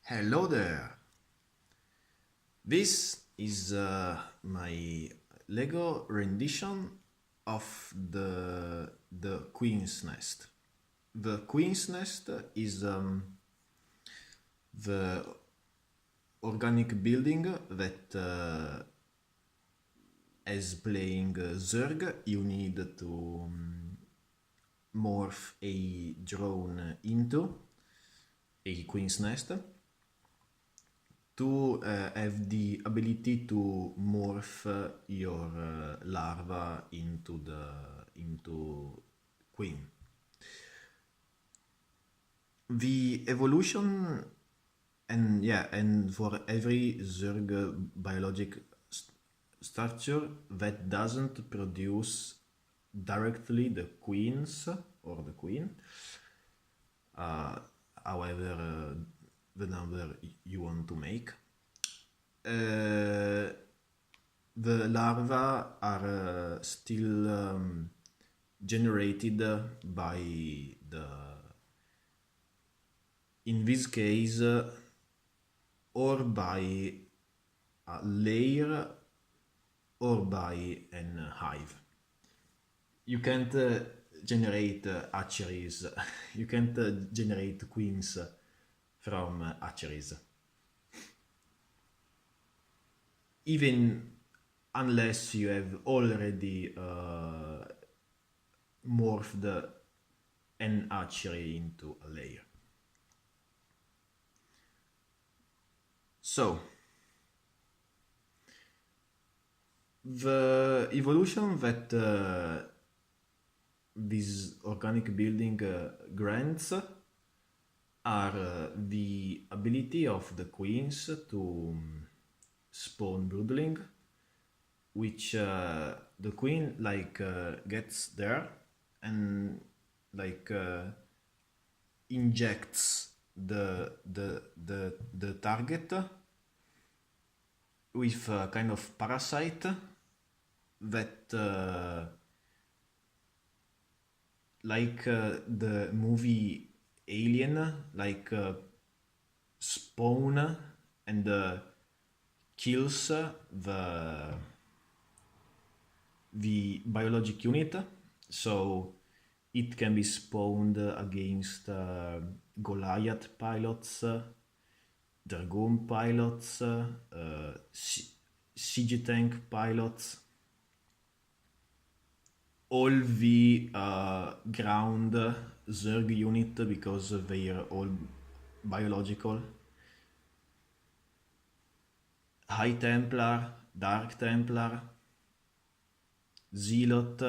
Hello there! This is my Lego rendition of the Queen's Nest. The Queen's Nest is the organic building that as playing Zerg you need to morph a drone into a Queen's Nest to have the ability to morph your larva into queen. The evolution and for every Zerg biologic structure that doesn't produce directly the queens or the queen, however the number you want to make. The larvae are still generated by in this case, or by a layer or by an hive. You can't generate hatcheries, you can't generate queens from hatcheries. Even unless you have already morphed an hatchery into a layer. So, the evolution that this organic building grants are the ability of the queens to spawn broodling, which the queen gets there and injects the target with a kind of parasite that the movie Alien, spawn and kills the biologic unit, so it can be spawned against Goliath pilots, Dragoon pilots, siege tank pilots, all the ground Zerg unit because they are all biological, High Templar, Dark Templar, Zealot,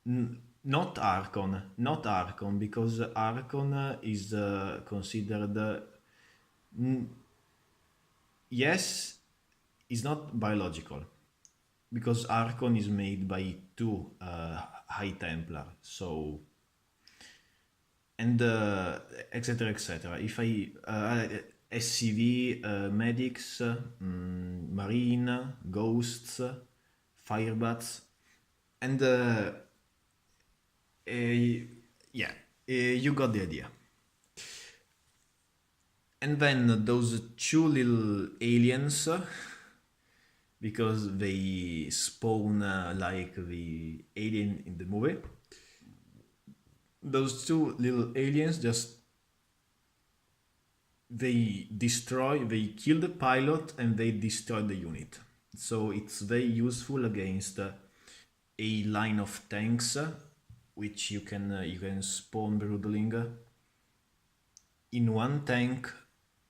not Archon, because Archon is considered, yes, is not biological, because Archon is made by two High Templar, so, and etc. etc. If I SCV, medics, marine, ghosts, firebats, and you got the idea. And then those two little aliens, because they spawn like the alien in the movie, those two little aliens they kill the pilot and they destroy the unit. So it's very useful against a line of tanks, which you can spawn broodling in one tank,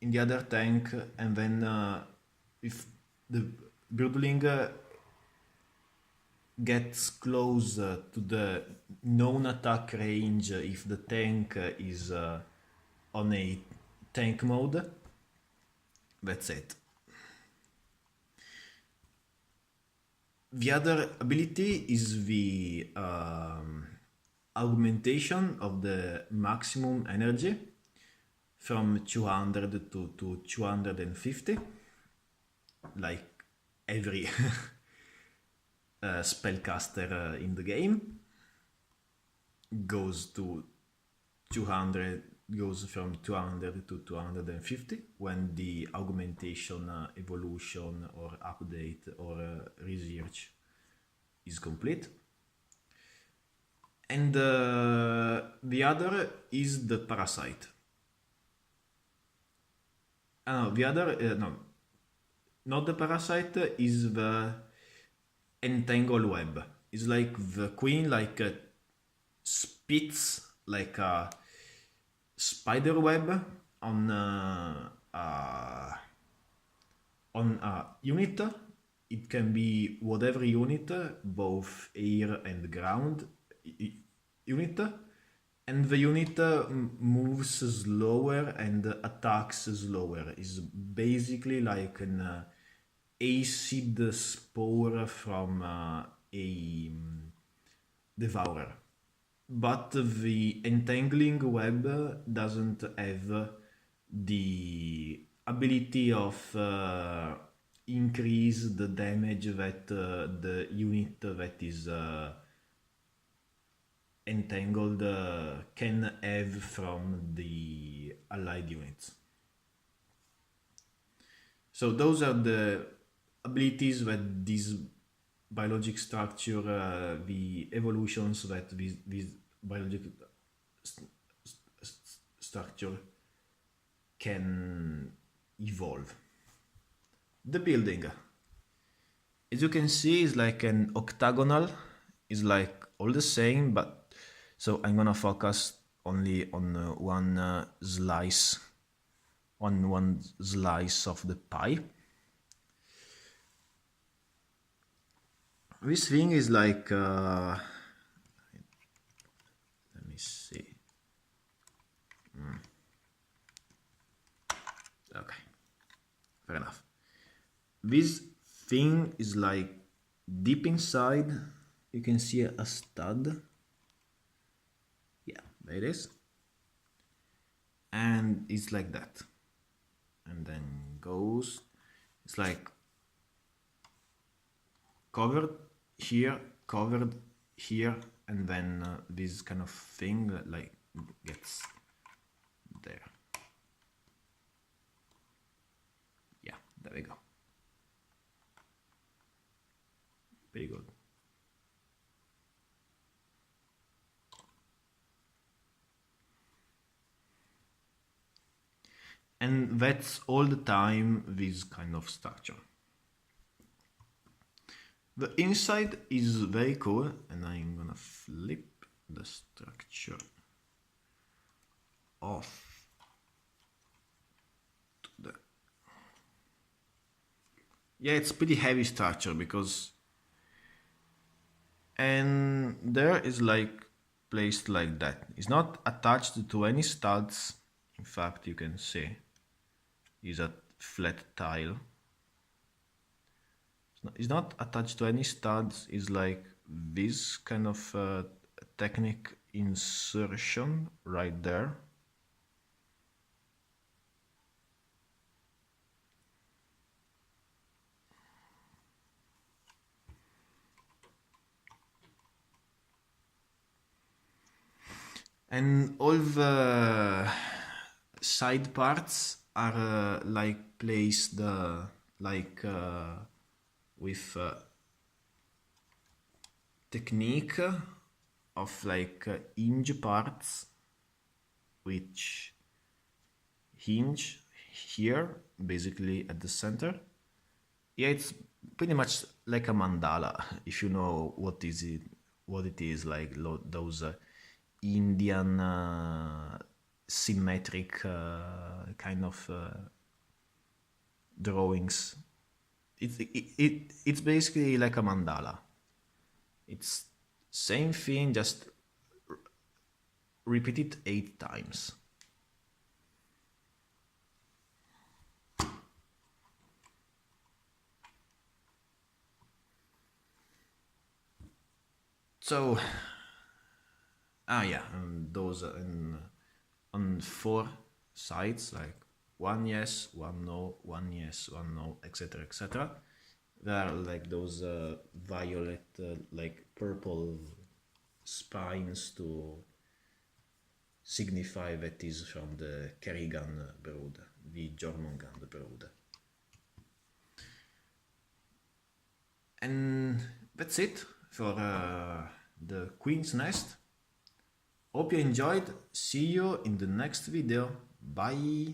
in the other tank, and then if the broodling gets close to the known attack range, if the tank is on a tank mode, that's it. The other ability is the augmentation of the maximum energy from 200 to 250, like every spellcaster in the game goes to 200 goes from 200 to 250 when the augmentation, evolution, or update, or research is complete. And the other is the parasite. The other, no, not the parasite, is the entangled web. It's like the queen, like spits like a spider web on a unit. It can be whatever unit, both air and ground unit, and the unit moves slower and attacks slower. Is basically like an acid spore from a devourer. But the entangling web doesn't have the ability of increase the damage that the unit that is entangled can have from the allied units. So those are the abilities that this biologic structure, the evolutions that this biologic structure can evolve. The building, as you can see, is like an octagonal. Is like all the same, but so I'm gonna focus only on one slice of the pie. This thing is like let me see. Okay, fair enough. This thing is like deep inside. You can see a stud. Yeah, there it is. And it's like that. And then goes. It's like covered here, and then this kind of thing like gets there. Yeah, there we go. Very good. And that's all the time this kind of structure. The inside is very cool, and I'm gonna flip the structure off to the... Yeah, it's pretty heavy structure because... And there is like placed like that. It's not attached to any studs. In fact, you can see is a flat tile. It's not attached to any studs. It's like this kind of technique insertion right there. And all the side parts are like placed like with technique of like hinge parts, which hinge here basically at the center. Yeah, it's pretty much like a mandala, if you know what it is, like those Indian symmetric kind of drawings. It's basically like a mandala. It's same thing, just repeat it 8 times. So, yeah, and those on 4 sides, like 1 yes, 1 no, 1 yes, 1 no, etc., etc. There are like those violet, like purple spines to signify that is from the Kerrigan brood, the Jormungand brood. And that's it for the Queen's Nest. Hope you enjoyed. See you in the next video. Bye!